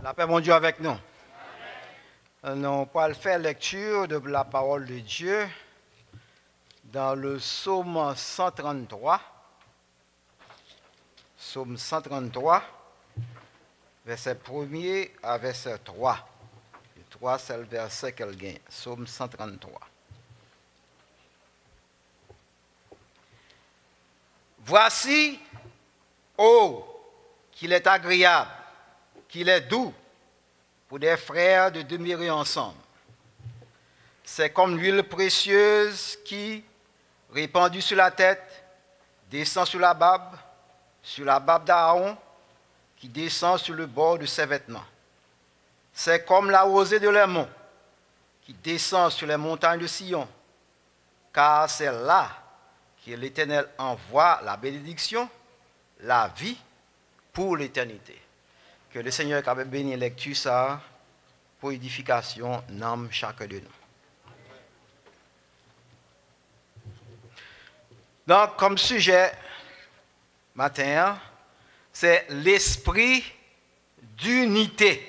La paix, mon Dieu, avec nous. Nous allons faire lecture de la parole de Dieu dans le psaume 133. Psaume 133, verset 1er à verset 3. Le 3, c'est le verset qu'elle gagne. Psaume 133. Voici, oh, qu'il est agréable, qu'il est doux pour des frères de demeurer ensemble. C'est comme l'huile précieuse qui, répandue sur la tête, descend sur la barbe d'Aaron, qui descend sur le bord de ses vêtements. C'est comme la rosée de l'Hermon, qui descend sur les montagnes de Sion, car c'est là que l'Éternel envoie la bénédiction, la vie pour l'éternité. Que le Seigneur ait béni lecture ça pour édification, nomme chacun de nous. Donc, comme sujet, matin, c'est l'esprit d'unité.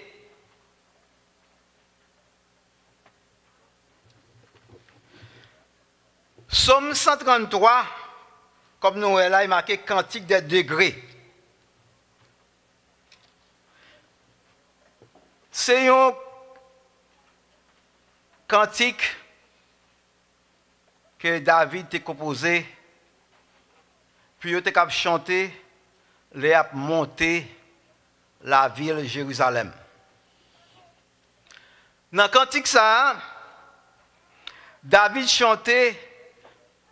Psaume 133, comme nous là, il marqué cantique des degrés. C'est un cantique que David a composé, puis il a chanté, il a monté la ville de Jérusalem. Dans le cantique, ça, David chantait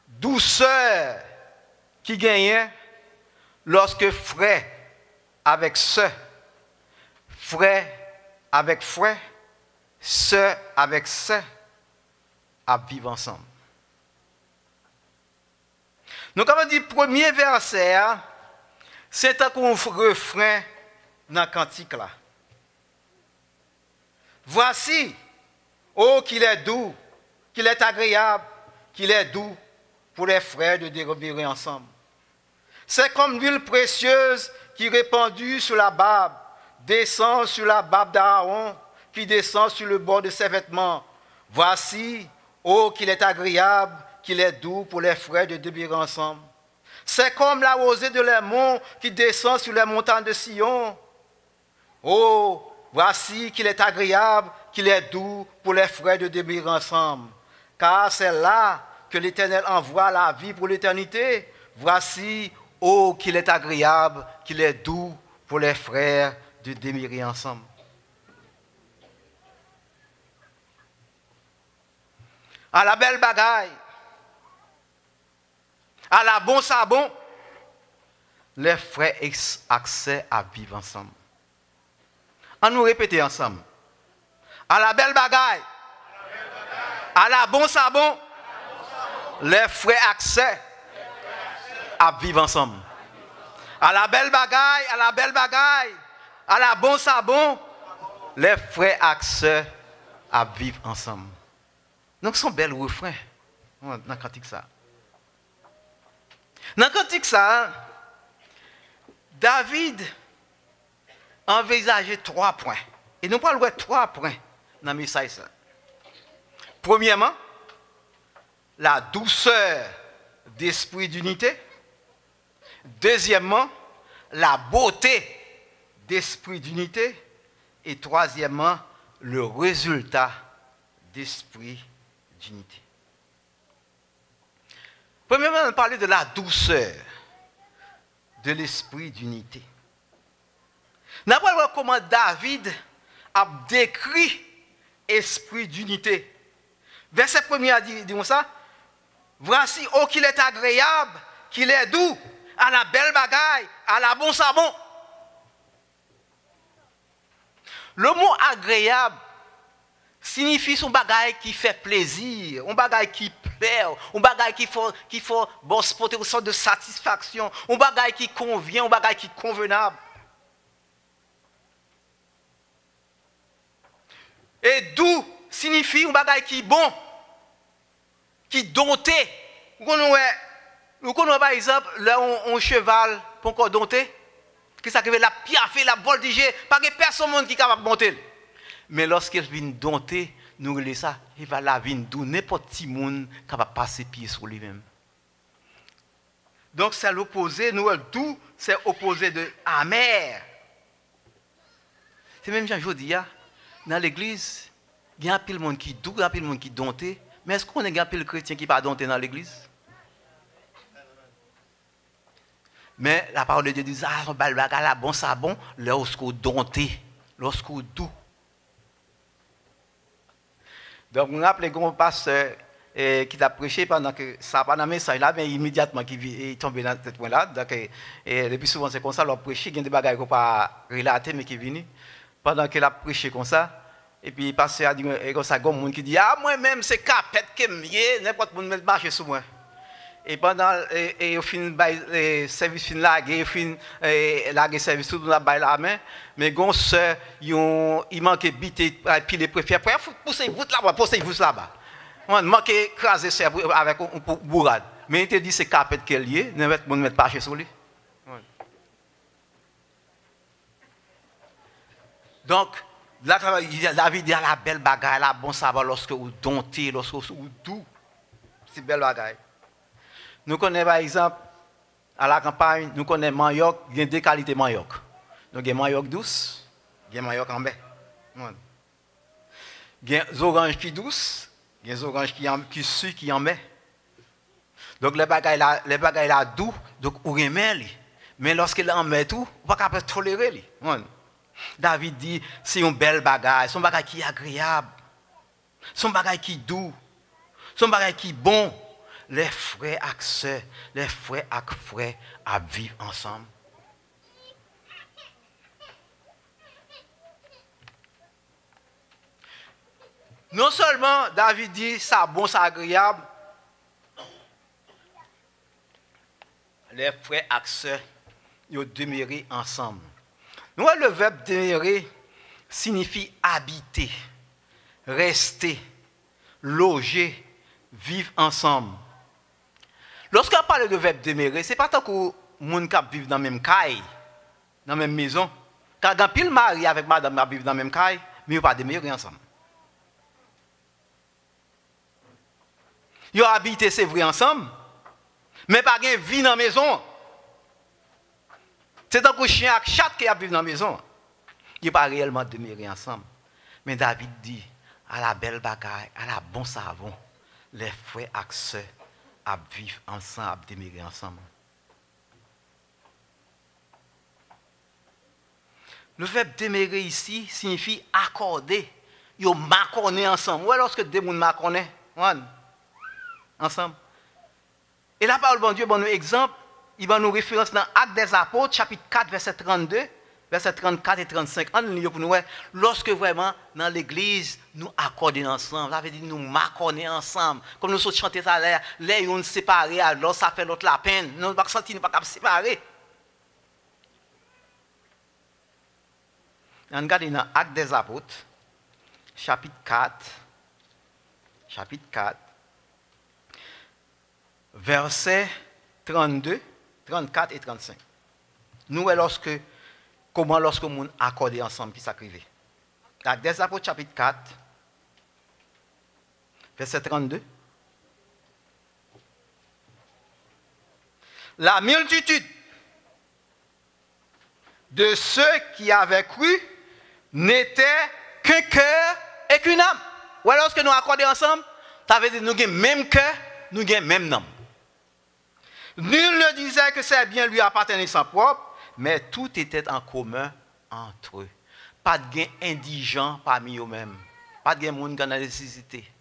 douceur qui gagnait lorsque frère avec sœur, frère avec frère, sœur avec sœur, à vivre ensemble. Donc, comme on dit, premier verset, c'est un refrain dans le cantique là. Voici, oh, qu'il est doux, qu'il est agréable, qu'il est doux pour les frères de demeurer ensemble. C'est comme l'huile précieuse qui répandue sur la barbe, descend sur la barbe d'Aaron, qui descend sur le bord de ses vêtements. Voici, oh, qu'il est agréable, qu'il est doux pour les frères de demeurer ensemble. C'est comme la rosée de l'Hermon qui descend sur les montagnes de Sion. Oh, voici qu'il est agréable, qu'il est doux pour les frères de demeurer ensemble. Car c'est là que l'Éternel envoie la vie pour l'éternité. Voici, oh, qu'il est agréable, qu'il est doux pour les frères de demeurer ensemble. À la belle bagaille, à la bon sabon, les frères ont accès à vivre ensemble. On nous répéter ensemble. À la belle bagaille, à la bon sabon, les frères ont accès à vivre ensemble. À la belle bagaille, à la belle bagaille, à la bon sabon, les frères ont accès à vivre ensemble. Donc, c'est un bel refrain dans le cantique ça. Dans le cantique ça, David envisageait 3 points. Et nous parlons de 3 points dans le message ça. Premièrement, la douceur d'esprit d'unité. Deuxièmement, la beauté d'esprit d'unité. Et troisièmement, le résultat d'esprit d'unité. Premièrement, on parlait de la douceur de l'esprit d'unité. Nous allons voir comment David a décrit l'esprit d'unité. Verset 1er a dit ça. Voici, oh, qu'il est agréable, qu'il est doux, à la belle bagaille, à la bon sabon. Le mot agréable signifie son bagaille qui fait plaisir, un bagaille qui plaît, un bagaille qui faut bon, porter une sorte de satisfaction, un bagaille qui convient, un bagaille qui est convenable. Et doux signifie un bagaille qui est bon, qui est dompté. Vous connaissez par exemple, là, un cheval, pour qu'on dompté, Qui ça la piafé, la voltigé, pas que personne qui est capable de monter. Mais lorsqu'il vient dompter, nous relève ça, il va la venir d'où n'importe qui monde capable de passer pied sur lui-même. Donc c'est l'opposé, nous doux, c'est opposé de amer. C'est même Jean je dis, dans l'église, il y a un peu de monde qui doux, il y a un peu de monde qui dompté, mais est-ce qu'on a un peu de chrétiens qui ne pas dompté dans l'église? Mais la parole de Dieu dit, ah, la bon, ça bon, lorsqu'on dompté, lorsqu'on doux. Donc, on rappelle qu'on passe qui a prêché pendant que ça n'a pas dans le message là, mais immédiatement il est tombé dans ce point-là. Donc, le plus souvent, c'est comme ça, leur prêché, il y a des bagages qu'on ne peut pas relater, mais qui viennent. Pendant qu'il a prêché comme ça, et puis il passe à dire, comme ça, il y a un monde qui dit, ah, moi-même, c'est capette qui me n'importe qui me marche sur moi. Et pendant au fin le service fin là, au fin la service tout la bail la main, mais gon sœur il manque bité puis les préfère pousser voûte là-bas, pousser voûte là-bas. On manque craser ça avec un bourrade. Mais il te dit c'est capette qu'elle lié, ne mettre mon mettre pas chez sur lui. Donc là David dit la belle bagaille, la bon savoir lorsque vous domptez, lorsque vous doux. C'est belle bagaille. Nous connaissons par exemple, à la campagne, nous connaissons manioc, il y a deux qualités de manioc. Nous avons manioc douce, il y a manioc en baie. Il y a des oranges qui douces, il y a des oranges qui suent, qui en baie. Donc les bagailles là doux, donc on remet. Mais lorsqu'il en met tout, on ne peut pas tolérer. David dit, c'est une belle bagaille, c'est un bagaille qui est agréable, c'est un bagaille qui est doux, c'est un bagaille qui est bon. Les frères et sœurs, les frères et frères à vivre ensemble. Non seulement David dit ça bon, ça agréable, les frères et sœurs, ils demeurent ensemble. Nous, le verbe demeurer signifie habiter, rester, loger, vivre ensemble. Lorsqu'on parle de verbe demeurer, ce n'est pas tant que les gens vivent dans la même caille, dans la même maison. Car quand pile mari avec madame vivent dans la même caille, mais ils ne pas demeurer ensemble. Ils habitent, c'est vrai, ensemble, mais pas de vie dans la maison. C'est tant que chien et chat qui vivent dans la maison. Ils ne pas réellement demeurer ensemble. Mais David dit, à la belle bagaille, à la bon savon, les frères et sœurs, à vivre ensemble, à demeurer ensemble. Le verbe demeurer ici signifie accorder. Ils m'accorder ensemble. Ou lorsque deux personnes m'accordent ensemble. Et la parole de Dieu, bon exemple, il va nous référence dans Actes des Apôtres, chapitre 4, verset 32. Versets 34 et 35, en ligne pour nous, lorsque vraiment dans l'église, nous accordons ensemble, ça veut dire nous m'accordons ensemble. Comme nous sommes chantés à l'air, les uns séparés, alors ça fait l'autre la peine. Nous ne pas sentir, nous ne pas séparer. On regarde dans Actes des Apôtres, chapitre 4, versets 32, 34 et 35. Nous, comment lorsque nous monde accordé ensemble qui s'acrivait. Actes des Apôtres chapitre 4, verset 32. La multitude de ceux qui avaient cru n'était qu'un cœur et qu'une âme. Ou alors lorsque nous accordons ensemble, ça veut dire que nous avons le même cœur, nous avons le même âme. Nul ne disait que c'est bien lui appartenait sans propre, mais tout était en commun entre eux. Pas de gain indigent parmi eux-mêmes. Pas de gain monde qui a la nécessité.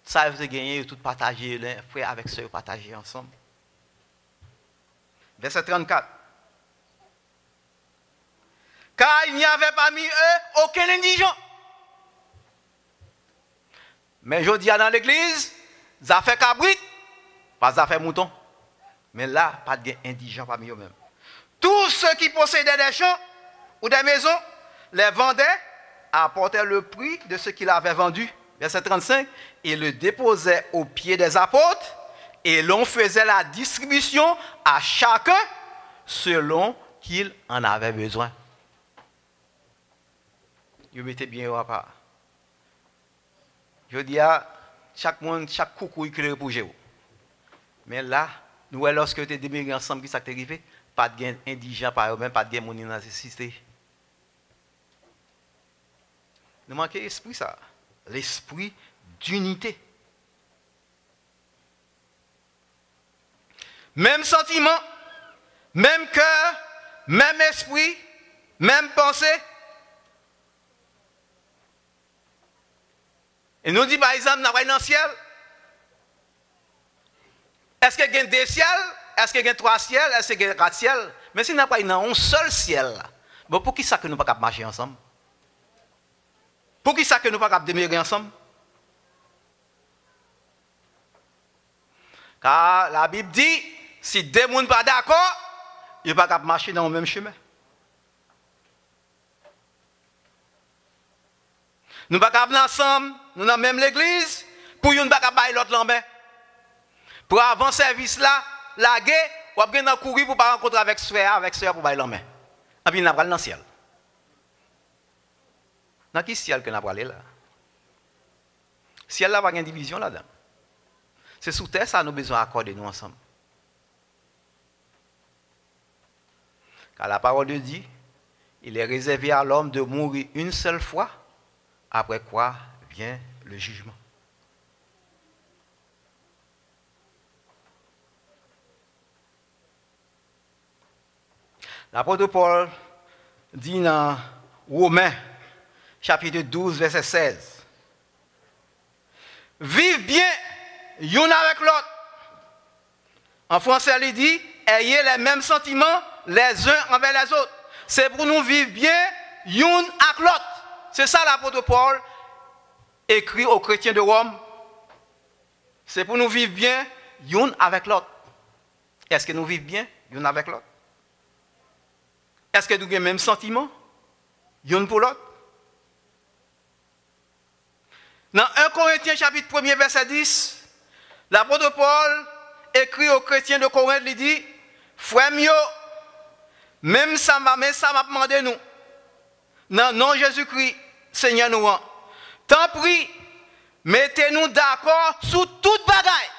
Ça veut gagner, tout partager, les frères avec ceux partager ensemble. Verset 34. Car il n'y avait parmi eux aucun indigent. Mais je dis dans l'église, ça fait cabrit, pas ça fait mouton. Mais là, pas de gain indigent parmi eux-mêmes. Tous ceux qui possédaient des champs ou des maisons, les vendaient, apportaient le prix de ce qu'ils avaient vendu. Verset 35. Et le déposaient aux pieds des apôtres, et l'on faisait la distribution à chacun selon qu'il en avait besoin. Vous mettez bien au part. Je dis à chaque monde, chaque coucou qui pour vous. Mais là, nous, lorsque vous êtes déménagés ensemble, qui s'est arrivé, pas de gain indigent par eux-mêmes, pas de gain mon nécessité. Nous manquons l'esprit, ça. L'esprit d'unité. Même sentiment, même cœur, même esprit, même pensée. Et nous dit par exemple, nous avons dans le ciel. Est-ce qu'il y a deux ciels? Est-ce qu'il y a trois ciels? Est-ce qu'il y a quatre ciels? Mais si nous n'avons pas un seul ciel, bon, pour qui ça que nous ne pouvons pas marcher ensemble? Pour qui ça que nous ne pouvons pas demeurer ensemble? Car la Bible dit, si deux personnes ne sont pas d'accord, ils ne peuvent pas marcher dans le même chemin. Nous ne pouvons pas venir ensemble, nous dans la même l'église, pour nous ne pouvons pas l'autre l'envers. Pour avant service là, la guerre, ou bien dans courir pour pas rencontrer avec soeur pour bailler l'envers. Et puis nous allons dans le ciel. Dans quel ciel que nous allons aller là? Le ciel là, il n'y a pas de division là-dedans. C'est sous terre ça nous avons besoin d'accorder nous ensemble. Car la parole de Dieu, il est réservé à l'homme de mourir une seule fois, après quoi vient le jugement. L'apôtre Paul dit dans Romains, chapitre 12, verset 16, « Vive bien l'un avec l'autre. » En français, il dit, « Ayez les mêmes sentiments les uns envers les autres. » C'est pour nous vivre bien l'un avec l'autre. C'est ça l'apôtre Paul écrit aux chrétiens de Rome. C'est pour nous vivre bien l'un avec l'autre. Est-ce que nous vivons bien l'un avec l'autre? Est-ce que nous avons le même sentiment l'un pour l'autre? Dans 1 Corinthiens chapitre 1 verset 10, l'apôtre Paul écrit aux chrétiens de Corinthe, il dit, frère mio, même ça m'a demandé nous, dans nom Jésus-Christ, Seigneur nous, tant pis, mettez-nous d'accord sur toute bagaille.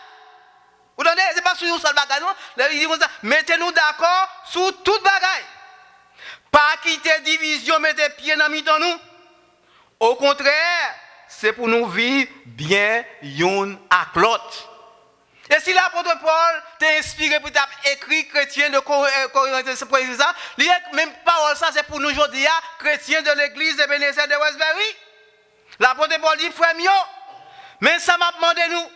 Vous entendez? Ce n'est pas sur une seule bagaille, non? Mettez-nous d'accord sur toute bagaille. Pas quitter division, mettez pieds dans mi-temps nous. Au contraire, c'est pour nous vivre bien l'un avec l'autre. Et si l'apôtre Paul t'a inspiré pour t'écrire chrétien de Corinthiens, c'est pour ça, même parole ça, c'est pour nous aujourd'hui, chrétiens de l'église de Bénézet de Westbury. L'apôtre Paul dit, frère mio, même ça m'a demandé nous.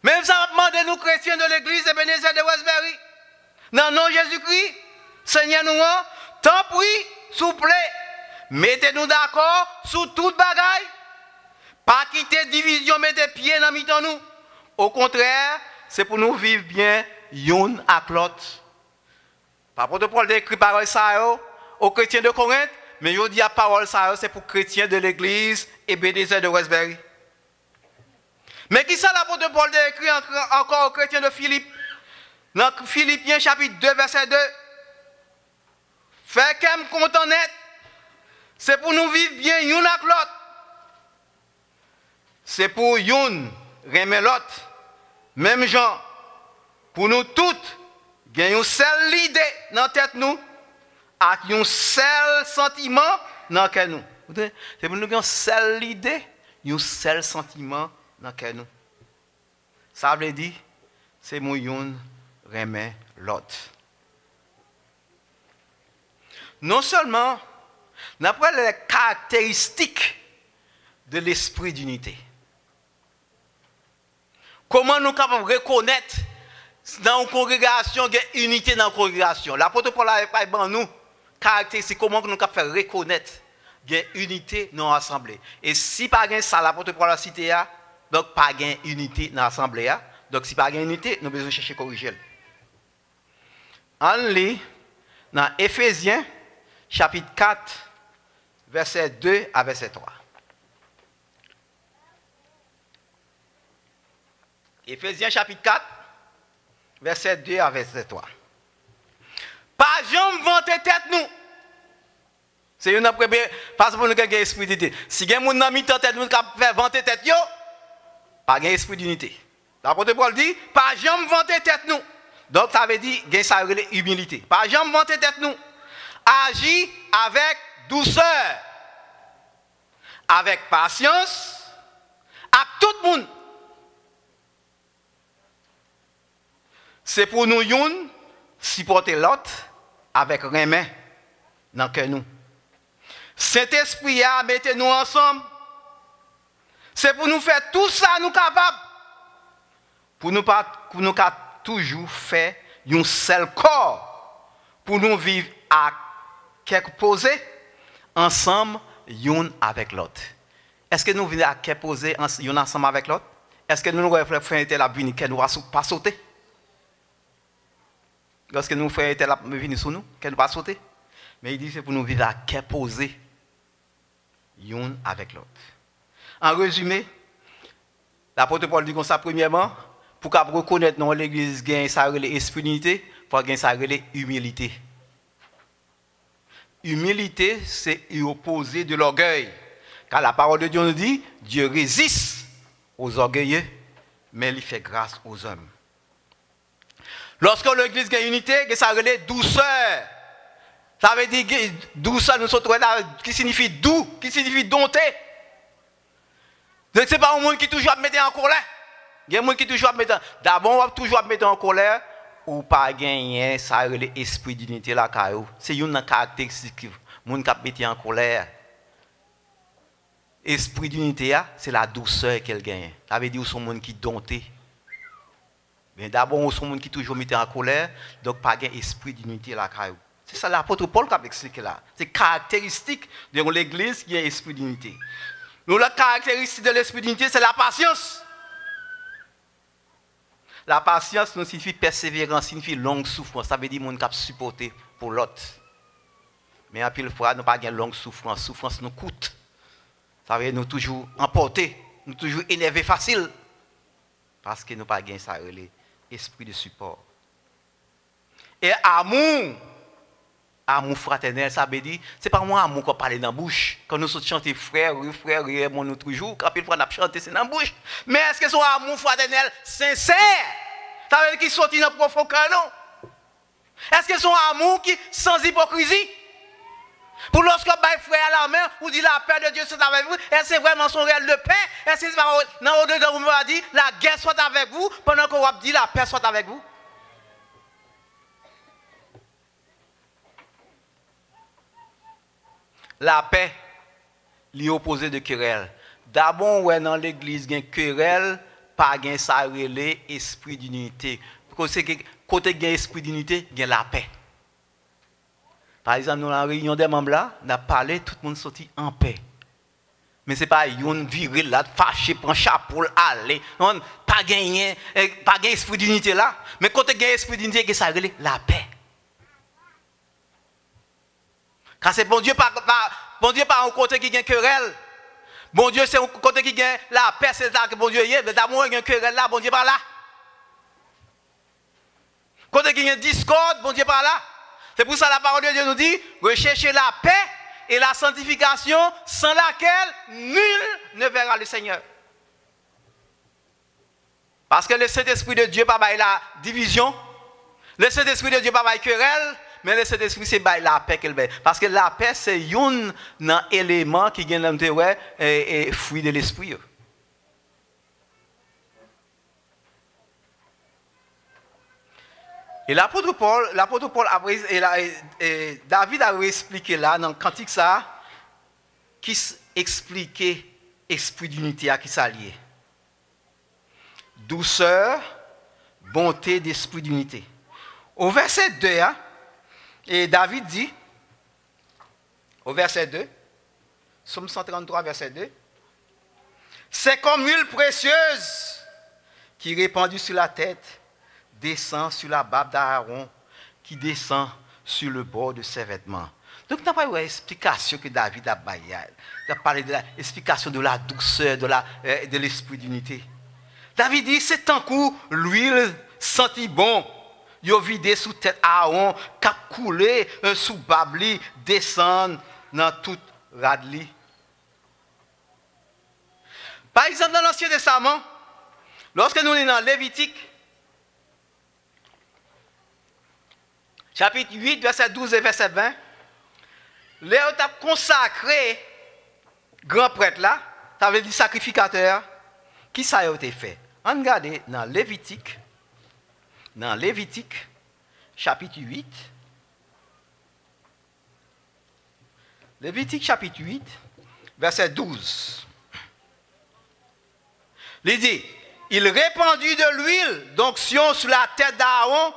Même ça m'a demandé nous, chrétiens de l'église de Bénézet de Westbury. Dans le nom de Jésus-Christ, Seigneur nous, tant pis, s'il vous plaît, mettez-nous d'accord sur toute bagaille. Pas quitter division, mettez pieds dans mi-temps nous. Au contraire, c'est pour nous vivre bien l'un avec l'autre. L'apôtre Paul écrit parole ça aux chrétiens de Corinthe, mais il dit à parole ça c'est pour chrétiens de l'église et Bénézet de Westbury. Mais qui ça l'apôtre Paul écrit encore aux chrétiens de Philippe? Dans Philippiens chapitre 2 verset 2. Fait qu'elle me content net, c'est pour nous vivre bien l'un avec l'autre. C'est pour l'un remettre l'autre. Même genre, pour nous toutes, il y a une seule idée dans la tête nous, avec un seul sentiment dans le cœur nous. C'est pour nous une seule idée, un seul sentiment dans le cœur nous. Ça veut dire, c'est mon yon remet l'autre. Non seulement, d'après les caractéristiques de l'esprit d'unité. Comment nous sommes capables de reconnaître dans une congrégation, il y a une unité dans la congrégation. L'apôtre Paul a parlé de nous, caractéristiques, comment nous sommes capables de reconnaître qu'il y a une unité dans l'assemblée. Et si pas ça, l'apôtre Paul a cité, donc pas de unité dans l'assemblée. Donc si pas de unité, nous devons chercher à corriger. On lit dans Éphésiens, chapitre 4, verset 2 à verset 3. Éphésiens chapitre 4, verset 2 à verset 3. Pas jamais C'est une première parce pour nous qui esprit d'unité. Si il y a des gens dans mi-temps tête nous qui fait vanter tête yo, pas gain esprit d'unité. L'apôtre Paul dit pas jamais vanter tête nous. Donc ça veut dire gain ça relève humilité. Pas jamais vanter tête nous. Agis avec douceur, avec patience, avec tout le monde. C'est pour nous yon supporter l'autre avec remède dans que nous. Saint-Esprit a mettez nous ensemble. C'est pour nous faire tout ça nous capables. Pour nous toujours faire un seul corps. Pour nous vivre à quelque posé ensemble yon avec l'autre. Est-ce que nous vivons à quelque posé ensemble avec l'autre? Est-ce que nous faisons la vie que nous ne pas sauter? Lorsque nous faisons la vie sur nous, que nous pas sauter? Mais il dit c'est pour nous vivre à quelque posé yon avec l'autre. En résumé, l'apôtre Paul dit comme ça, premièrement, pour qu'on reconnaisse dans l'église gagne ça l'esprit d'unité, il faut gagner ça humilité. Humilité, c'est opposé de l'orgueil. Car la parole de Dieu nous dit, Dieu résiste aux orgueilleux, mais il fait grâce aux hommes. Lorsque l'église gagne unité, ça relève douceur. Ça veut dire douceur, nous sommes là, qui signifie doux, qui signifie dompter. Ce n'est pas un monde qui toujours mettre en colère. Il y a un monde qui toujours mettre. D'abord, on va toujours mettre en colère ou pas gagner ça relève l'esprit d'unité là. C'est une caractéristique. Le monde qui met en colère. Esprit d'unité, c'est la douceur qu'elle gagne. Ça veut dire que c'est un monde qui dompté. Mais d'abord, c'est un monde qui toujours mis en colère, donc pas gain esprit d'unité là. C'est ça l'apôtre Paul qui a expliqué là. C'est caractéristique de l'église qui a esprit d'unité. Nous, la caractéristique de l'esprit d'unité, c'est la patience. La patience signifie persévérance, signifie longue souffrance. Ça veut dire que nous avons supporté pour l'autre. Mais à pile fois, nous n'avons pas de longue souffrance. Souffrance nous coûte. Ça veut dire que nous toujours emportés, nous toujours énervés facile. Parce que nous n'avons pas gagné ça, l'esprit de support. Et amour fraternel, ça veut dire, ce n'est pas moi amour qu'on parle dans la bouche. Quand nous chantons frère, nous toujours, quand on a chanté, c'est dans la bouche. Mais est-ce que c'est un amour fraternel sincère? Ça veut dire qu'il sortit dans le profond cœur, non? Est-ce que c'est un amour qui sans hypocrisie? Pour lorsque vous frère à la main, vous dites la paix de Dieu soit avec vous, est-ce que c'est vraiment son réel de paix? Est-ce que c'est pas dans au-dedans vous m'avez dit la guerre soit avec vous, pendant qu'on vous dit la paix soit avec vous? La paix, l'opposé de querelle. D'abord, ouais, dans l'église, il y a une querelle, pas de ça relais, esprit d'unité. Côté il y a esprit d'unité, il y a la paix. Par exemple, dans la réunion des membres là, on a parlé, tout le monde sorti en paix. Mais ce n'est pas une viril là, fâché, prend chapeau, aller. Non, pas gagné esprit d'unité là. Mais côté il y a esprit d'unité, il y a ça relais, la paix. Car c'est bon Dieu pas un côté qui gagne querelle. Bon Dieu c'est un côté qui gagne la paix, c'est là que bon Dieu y est. Mais d'amour il y a querelle là, bon Dieu pas là. Côté qui gagne discorde, bon Dieu pas là. C'est pour ça la parole de Dieu nous dit, recherchez la paix et la sanctification sans laquelle nul ne verra le Seigneur. Parce que le Saint-Esprit de Dieu pas la division. Le Saint-Esprit de Dieu pas la querelle. Mais le Saint-Esprit, c'est la paix qu'elle veut. Parce que la paix, c'est un élément qui vient de fruit de l'esprit. Et l'apôtre Paul David a expliqué là, dans le cantique ça, qui expliquait l'esprit d'unité à qui s'allier. Douceur, bonté d'esprit d'unité. Au verset 2, et David dit, au verset 2, Psaume 133, verset 2, c'est comme l'huile précieuse qui répandue sur la tête, descend sur la barbe d'Aaron, qui descend sur le bord de ses vêtements. Donc, nous n'avons pas une explication que David a baillé. Il a parlé de l'explication de la douceur, de l'esprit d'unité. David dit, c'est tant que l'huile sentit bon. Yo vidé sous tête Aaron, cap coulé sous babli, descend dans tout radli. Par exemple, dans l'Ancien Testament, lorsque nous sommes dans Lévitique, chapitre 8, verset 12 et verset 20, Léo a consacré grand prêtre là, ça veut dire sacrificateur, qui ça a été fait? On regarde dans Lévitique, chapitre 8, Lévitique chapitre 8, verset 12. Il dit, il répandit de l'huile d'onction sur la tête d'Aaron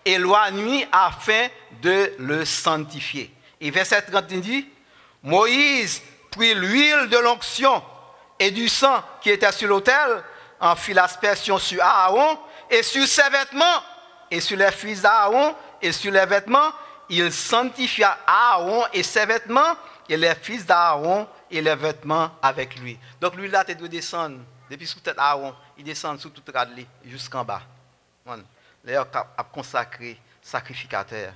et la nuit afin de le sanctifier. Et verset 30 dit, Moïse prit l'huile de l'onction et du sang qui était sur l'autel, en fit l'aspersion sur Aaron et sur ses vêtements et sur les fils d'Aaron et sur les vêtements. Il sanctifia Aaron et ses vêtements et les fils d'Aaron et les vêtements avec lui. Donc lui là, tu dois descendre depuis sous tête Aaron, il descend sous toute radli jusqu'en bas. L'air a consacré sacrificateur.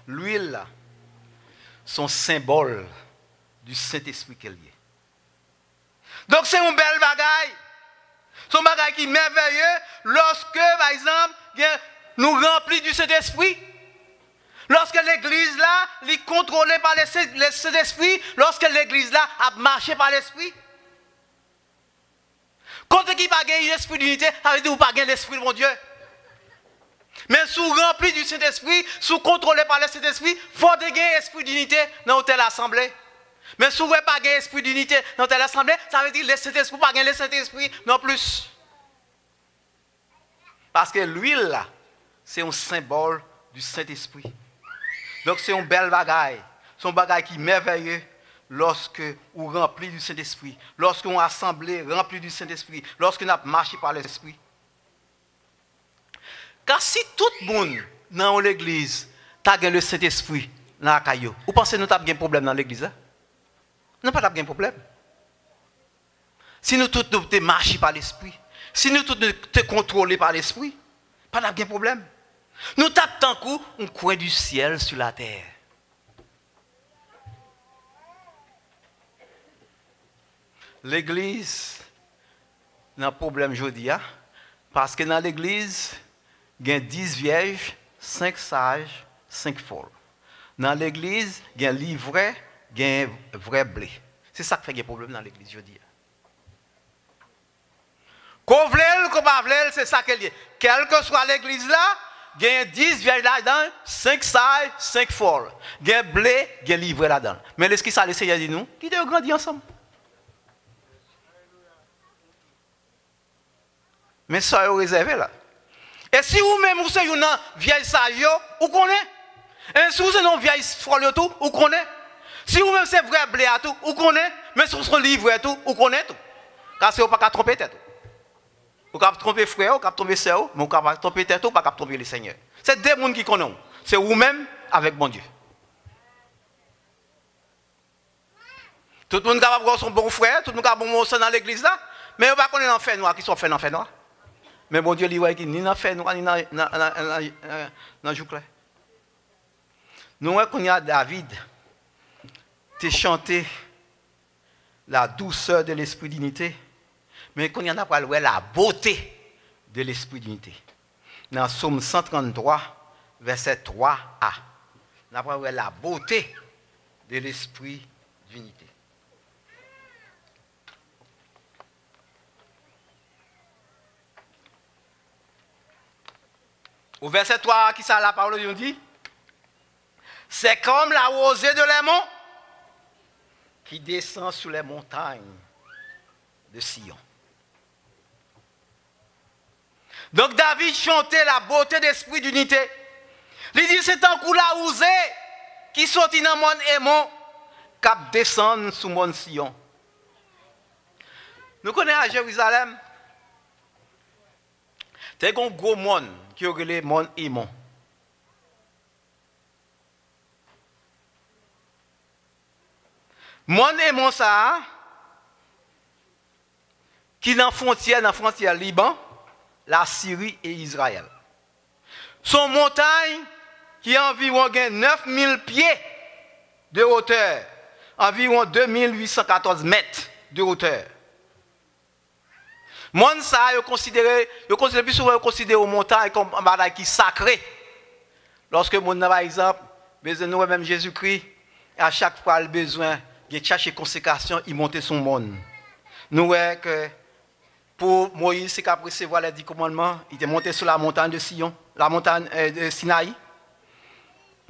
L'huile là, son symbole du Saint-Esprit qu'elle est. Donc c'est un bel bagaille. C'est un bagaille qui est merveilleux lorsque, par exemple, nous remplit du Saint-Esprit. Lorsque l'église là, est contrôlée par le Saint-Esprit, lorsque l'église là a marché par l'Esprit. Quand qui n'a pas l'esprit d'unité, ça veut dire que vous n'avez pas l'esprit de mon Dieu. Mais sous rempli du Saint-Esprit, sous contrôlé par le Saint-Esprit, il faut avoir l'esprit d'unité dans telle assemblée. Mais si vous n'avez pas l'esprit d'unité dans telle assemblée, ça veut dire que le Saint-Esprit n'a pas le Saint-Esprit non plus. Parce que l'huile là, c'est un symbole du Saint-Esprit. Donc c'est un bel bagaille. C'est un bagaille qui est merveilleux lorsque vous rempli du Saint-Esprit. Lorsque vous assemblée rempli du Saint-Esprit. Lorsque vous avez marché par l'Esprit. Car si tout le monde dans l'église a le Saint-Esprit dans la caillou, vous pensez que nous avons un problème dans l'église? Nous n'avons pas de problème. Si nous tous nous marchons par l'Esprit, si nous tous nous contrôlés par l'Esprit, pas de problème. Nous tapons un coin du ciel sur la terre. L'église n'a pas de problème aujourd'hui, parce que dans l'église, il y a 10 vierges, 5 sages, 5 folles. Dans l'église, il y a un livret, il y a un vrai blé. C'est ça qui fait des problèmes dans l'église aujourd'hui. Qu'on vle, qu'on pas vle, c'est ça qu'elle dit. Quelle que soit l'église là, il y a 10 vierges là-dedans, 5 sages, 5 folles. Il y a un blé, il y a un livret là-dedans. Mais est-ce que ça, le Seigneur dit nous, qui devons grandir ensemble? Mais ça est réservé là. Et si vous-même vous êtes une vieille sage, vous connaissez. Et si vous êtes une vieille folle, vous connaissez. Si vous-même c'est vrai blé à tout, vous connaissez. Mais si vous êtes livré à tout, vous connaissez tout. Car c'est vous pas tromper tête. Vous pouvez tromper frère, vous pouvez tromper soeur, mais vous pouvez tromper tête, vous pouvez tromper le Seigneur. C'est deux mondes qui connaissent. C'est vous-même avec bon Dieu. Tout le monde est capable de son bon frère, tout le monde est capable de bon soeur dans l'église là, mais vous ne connaissez pas l'enfer noir qui sont faits dans l'enfer noir. Mais bon Dieu, il dit, ni dans l'enfer noir, ni dans le jour clair. Nous, quand il y a David, tu chanté la douceur de l'esprit d'unité, mais quand il y en a pas la beauté de l'esprit d'unité. Dans Psaume 133, verset 3a, on a pas la beauté de l'esprit d'unité. Au verset 3, qui ça la parole de dit? C'est comme la rosée de Lémon qui descend sur les montagnes de Sion. Donc David chantait la beauté d'esprit d'unité. Il dit c'est un coup la rosée qui sortit dans mon Lémon qui descend sur mon Sion. Nous connaissons à Jérusalem, c'est un gros monde qui est le monde Hémon. Monde Hémon ça, qui est dans la frontière Liban, la Syrie et Israël. Son montagne qui est environ 9000 pieds de hauteur. Environ 2814 mètres de hauteur. Monde ça, yo considère plus souvent considéré aux montagnes comme un bagaille qui sacré. Lorsque mon par exemple, besoin nous même Jésus-Christ, à chaque fois le besoin de chercher consécration, il montait son monde. Nous voyons que pour Moïse, c'est qu'après recevoir les 10 commandements, il était monté sur la montagne de Sion, la montagne de Sinaï.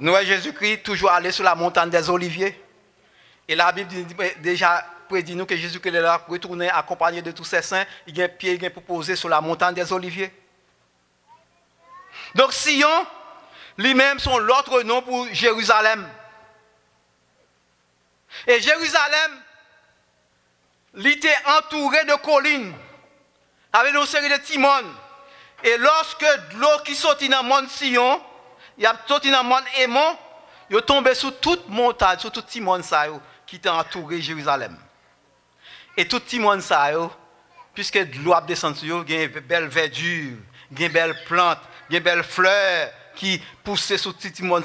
Nous voyons Jésus-Christ toujours aller sur la montagne des Oliviers. Et la Bible dit déjà prédit nous que Jésus-Christ est là pour retourner accompagné de tous ses saints. Il y a un pied pour poser sur la montagne des Oliviers. Donc Sion, lui-même, sont l'autre nom pour Jérusalem. Et Jérusalem, il était entouré de collines, avec une série de timons. Et lorsque l'eau qui sortit dans le monde Sion, il y a sorti dans le monde Hémon, il est tombé sur toute montagne, sur tout timon qui était entouré Jérusalem. Et tout timon puisque l'eau a descendu sur eux, il y a une belle verdure, il y a une belle plante, il y a une belle fleur qui poussait sur tout timon.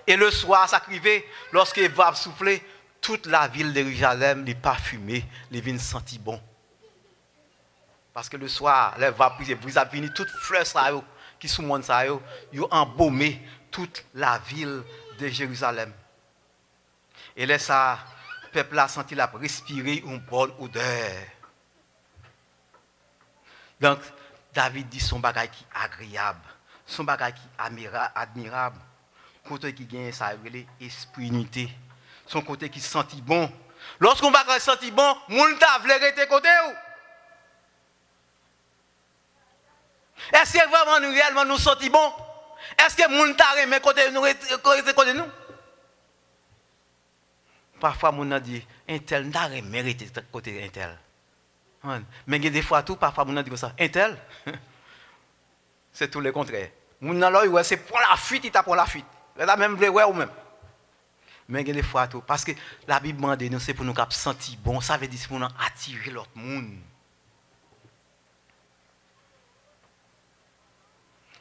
Et le soir, ça arrivait, lorsqu'il va souffler, toute la ville de Jérusalem est parfumée, les vignes sentit bon. Parce que le soir, les vapes, vous avez venu toutes fleurs qui sont monde ça, ils ont embaumé toute la ville de Jérusalem. Et là, ça, le peuple a senti la respirer une bonne odeur. Donc, David dit son bagage qui est agréable, son bagage qui est admirable, côté qui gagne ça, l'esprit unité, son côté qui sentit bon. Lorsqu'on bagage sentit bon, moun ta vle rete côté ou. Est-ce que vraiment nous réellement nous sentis bon? Est-ce que moun ta remet côté nous côté nous? Parfois moun a dit un tel n'a rien mérité côté un tel. Mais des fois tout parfois moun a dit comme ça, un tel. C'est tout le contraire. Moun a là ouais c'est pour la fuite, il t'a pour la fuite. Là même vrai ouais ou même. Mais des fois tout parce que la Bible demande nous c'est pour nous cap sentir bon, ça veut dire pour nous attirer l'autre monde.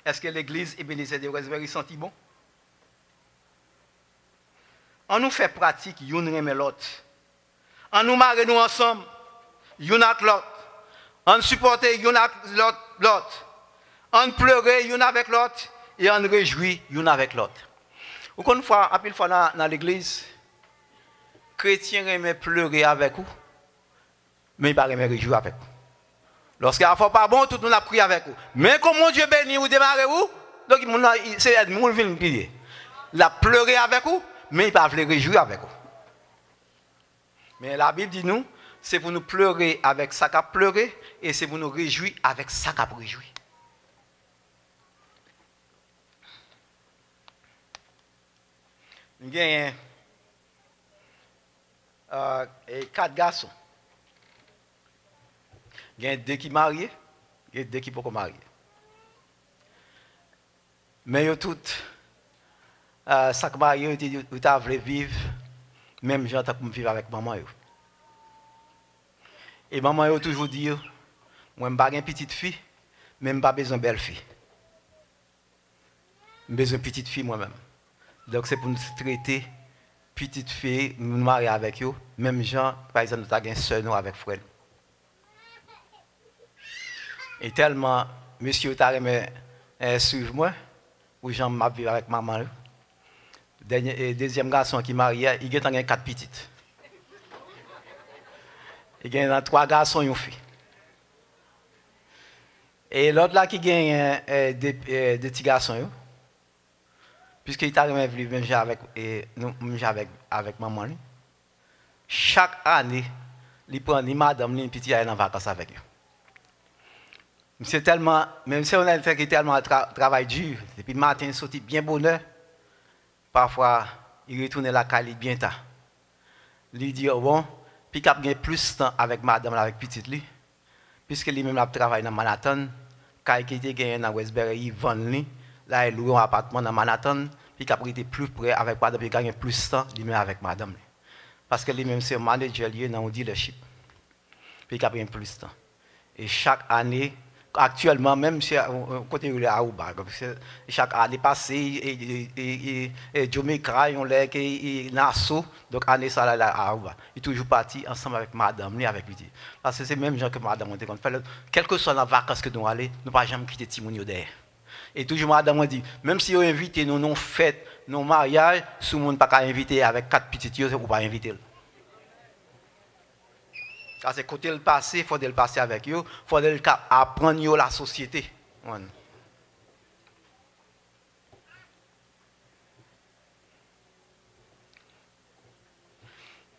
Est-ce que l'église Ebenezer de Westbury sentit bon? On nous fait pratique, on nous remet l'autre. On nous marie nous ensemble, on avec l'autre. On supporte on avec l'autre. On pleure on avec l'autre et on réjouit on avec l'autre. Ou une fois, à fois dans l'église, chrétiens aiment pleurer avec vous, mais ils ne pas réjouir avec vous. Lorsqu'il ne faut pas bon, tout le monde a prié avec vous. Mais comme mon Dieu bénit, vous démarrez vous, donc c'est le monde qui vient prier. Il a pleuré avec vous, mais il ne peut pas réjouir avec vous. Mais la Bible dit nous, c'est pour nous pleurer avec ça qu'a pleuré, et c'est pour nous réjouir avec ça qu'a réjoui. Il y a 4 garçons. Il y a 2 qui sont mariés, il y a 2 qui ne sont pas mariés. Mais ils tous, chaque marié, ils veulent vivre, même gens qui vivre avec maman. Et maman a toujours dit, moi, je n'ai pas une petite fille, mais je n'ai pas besoin de belle fille. J'ai besoin de petite fille moi-même. Donc c'est pour nous traiter petite fille, nous marier avec eux, même gens, par exemple, nous avons un seul avec frère. Et tellement, monsieur t'a aimé suivre moi, ou j'en m'a vivre avec maman. Deuxième garçon qui est marié, il a 4 petites. Il y a 3 garçons et une fille. Et l'autre là qui gagne des petits garçons, puisqu'il t'a aimé vivre avec maman. Chaque année, il prend ni madame ni petit à en vacances avec eux. C'est tellement, même si on a fait tellement travail dur, depuis le matin, il sortit bien bonheur, parfois, il retourne à la caille bien tard. Il dit, oh bon, puis qu'il a plus de temps avec madame, avec petite lui, puisque lui-même a travaillé dans Manhattan, quand il était gagné dans Westbury, il vend lui, là il loue un appartement dans Manhattan, puis qu'il a été plus près avec madame, puis il a gagné plus de temps, lui-même avec madame. Parce que lui-même, c'est un manager lié dans le dealership. Puis qu'il a pris plus de temps. Et chaque année, actuellement, même si côté de Aruba, chaque année passée, et Jamaica, on l'a et Nassau, donc année ça là à Aruba. Il est toujours parti ensemble avec madame, ni avec lui. Parce que c'est même gens que madame on fait. Quelle que soit la vacances que nous allons, nous ne pas jamais quitter Timounio derrière. Et toujours madame on dit, même si on invite nous non fête, nos mariages, tout le monde pas inviter avec 4 petites filles, c'est pas inviter. Parce que côté le passé, il faut le passer avec eux, il faut apprendre la société.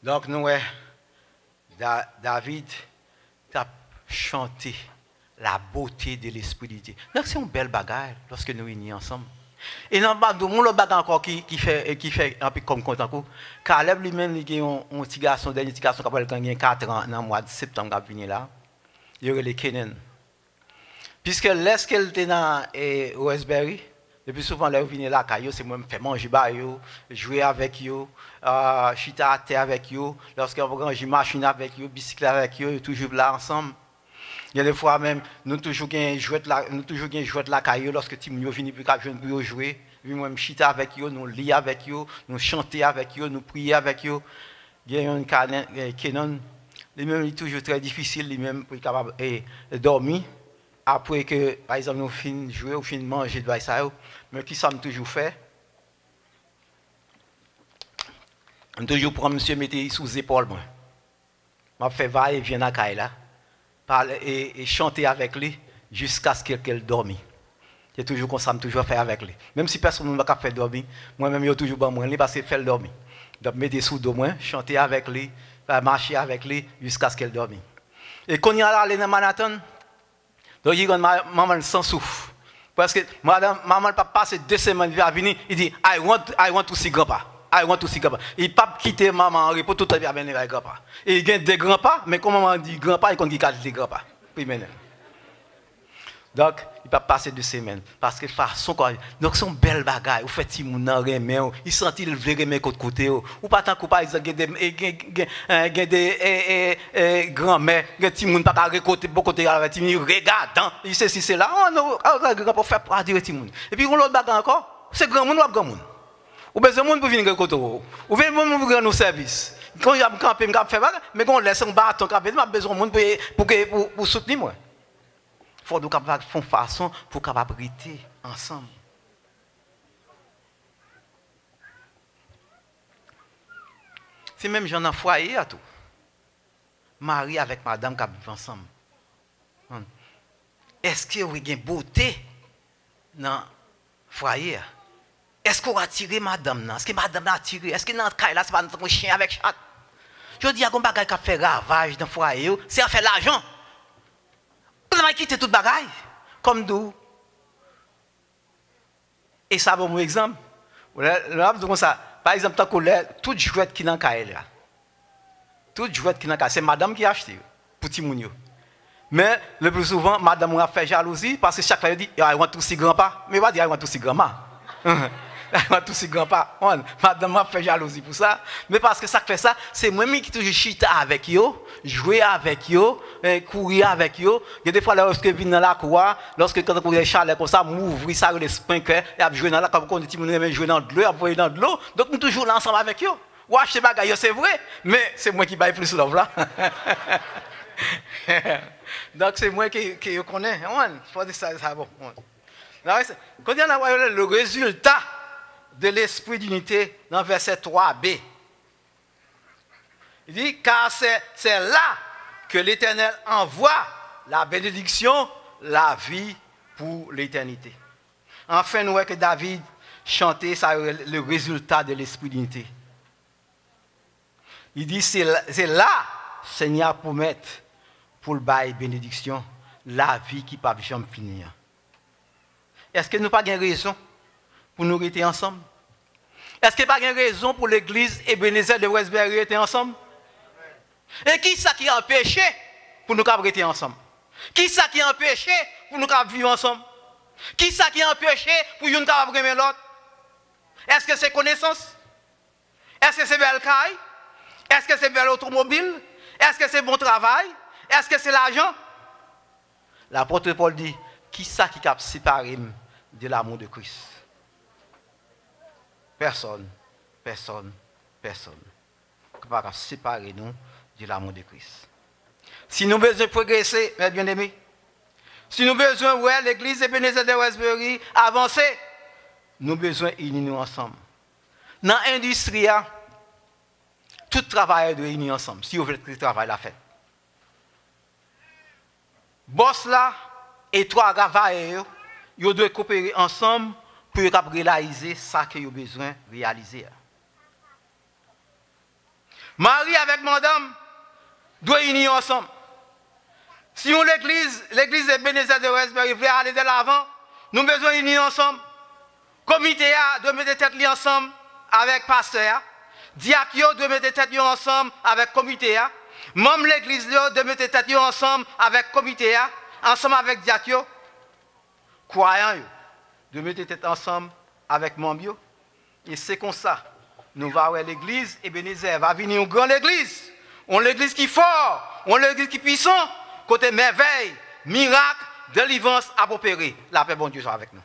Donc, nous, David a chanté la beauté de l'esprit de Dieu. Donc, c'est une belle bagarre lorsque nous unis ensemble. Et dans le bagage encore qui fait un peu comme content. Caleb lui-même, il a un petit garçon, dernier petit garçon qui a 4 ans, dans le mois de septembre, qui venu là. Il y a les Kenan. Puisque lorsqu'elle était dans Westbury, le plus souvent, là, vient là, c'est moi qui fais manger, jouer avec eux, chita à terre avec eux, lorsqu'on va manger machine avec eux, bicyclette avec eux, toujours là ensemble. Il y a des fois même, nous toujours jouer la caillou lorsque Timounio vient pour jouer. Nous chita avec eux, nous lire avec eux, nous chanter avec eux, nous prier avec eux. Il y a un Kenan, lui-même est toujours très difficile, lui-même pour être capable de dormir. Après que, par exemple, nous finissons de jouer ou finissons de manger de ça, mais qui sommes toujours fait? On toujours prendre monsieur mettre sous les épaules. Je fais va et vient à Kaila et chanter avec lui jusqu'à ce qu'elle dorme. C'est toujours comme ça, je toujours faire avec lui. Même si personne ne m'a pas fait dormir, moi-même, je toujours bon parce qu'il fait le dormir. Donc, mettre sous de moi, chanter avec lui, marcher avec lui jusqu'à ce qu'elle dorme. Et quand il y a allé dans Manhattan, donc il y a maman sans souffle. Parce que maman n'a pas passé 2 semaines à venir, il dit I want to see grandpa. I want to see grandpa. Il n'a pas quitté maman en repos tout le temps avec grandpa. Et il y a des grands-pas, mais comme maman dit grandpa, il compte qu'il cache des grands-pas. Donc, il peut passer 2 semaines. Parce que façon quoi. Donc, c'est une belle bagaille. Vous faites si mon remet, il sentit le vrai remet côté côté. Ou pas tant que par exemple, il y a des grands-mères, il y a des gens qui pas côté beaucoup côté avec Timon regardant. Il sait si c'est là. On a grand pour faire dire Timon. Et puis on l'autre bagaille encore, c'est grand monde ou grand monde. Ou besoin monde pour venir côté. Ou veut monde pour rendre nos services. Quand il a campé, il fait bagarre, mais quand on laisse un bâton camper, il a besoin de monde pour soutenir moi. Il faut nous faire une façon pour capable rester ensemble. C'est même j'en ai foyer à tout. Marie avec madame qui vivent ensemble. Est-ce qu'il y a une beauté dans le foyer? Est-ce qu'on a tiré madame? Est-ce que madame a tiré? Est-ce que dans le cas là, c'est pas un chien avec chat? Je dis à un bagage qui a fait ravage dans le foyer, c'est à faire l'argent. Vous avez quitté toute bagaille, comme d'où. Et ça, bon exemple. Par exemple, tant que toute jouette qui est dans le cas, toute jouette qui est dans le cas, c'est madame qui a acheté pour Timounio. Mais le plus souvent, madame a fait jalousie parce que chaque fois, elle dit I want to see grandpa. Mais elle va dire I want to see grandma. I want to see grandpa. Madame a fait jalousie pour ça. Mais parce que ça fait ça, c'est moi-même qui toujours chita avec eux, jouer avec eux, courir avec eux. Il y a des fois, lorsque je viens dans la cour, lorsque quand on est chalet comme ça, m'ouvrir ça, les sprinkles, et jouer dans la cour, quand on est jouer dans de l'eau, après dans de l'eau. Donc nous toujours là ensemble avec eux. Ou acheter bagaille, c'est vrai, mais c'est moi qui baille plus love là. Donc c'est moi qui connais. Ça bon. Quand on a le résultat de l'esprit d'unité dans verset 3b, il dit car c'est là que l'Éternel envoie la bénédiction, la vie pour l'éternité. Enfin, nous voyons que David chantait ça, le résultat de l'esprit d'unité. Il dit c'est là, Seigneur, pour mettre pour le bail bénédiction, la vie qui ne peut jamais finir. Est-ce que nous n'avons pas de raison pour nous rester ensemble? Est-ce qu'il n'y a pas de raison pour l'église Ebenezer de Westbury rester ensemble? Et qui ça qui a empêché pour nous rester ensemble? Qui ça qui a empêché pour nous vivre ensemble? Qui ça qui a empêché pour nous aimer l'autre? Est-ce que c'est connaissance? Est-ce que c'est belle caille? Est-ce que c'est belle automobile? Est-ce que c'est bon travail? Est-ce que c'est l'argent? L'apôtre Paul dit, qui ça qui a séparé de l'amour de Christ? Personne, personne, personne. Qui va séparer nous de l'amour de Christ. Si nous besoin de progresser, mes bien-aimés, si nous besoin de l'église de Ebenezer de Westbury avancer, nous besoin d'unir nous ensemble. Dans l'industrie, tout travail doit unir ensemble, si vous voulez que le travail la fait. Boss là et trois travailleurs, ils doivent coopérer ensemble pour réaliser ce qu'ils ont besoin de réaliser. Marie avec madame doivent unir ensemble. Si l'église de Ebenezer de Westbury veut aller de l'avant, nous avons besoin d'unir ensemble. Le comité doit mettre tête ensemble avec le pasteur. Diacre doit mettre tête ensemble avec le comité. Même l'église doit mettre tête ensemble avec le comité, ensemble avec Diacre. Croyants doivent mettre tête ensemble avec membres. Et c'est comme ça. Nous allons voir l'église Ebenezer va venir une grande église. Une église qui est forte, une église qui est puissante. Côté merveille, miracle, délivrance à opérer. La paix, bon Dieu, soit avec nous.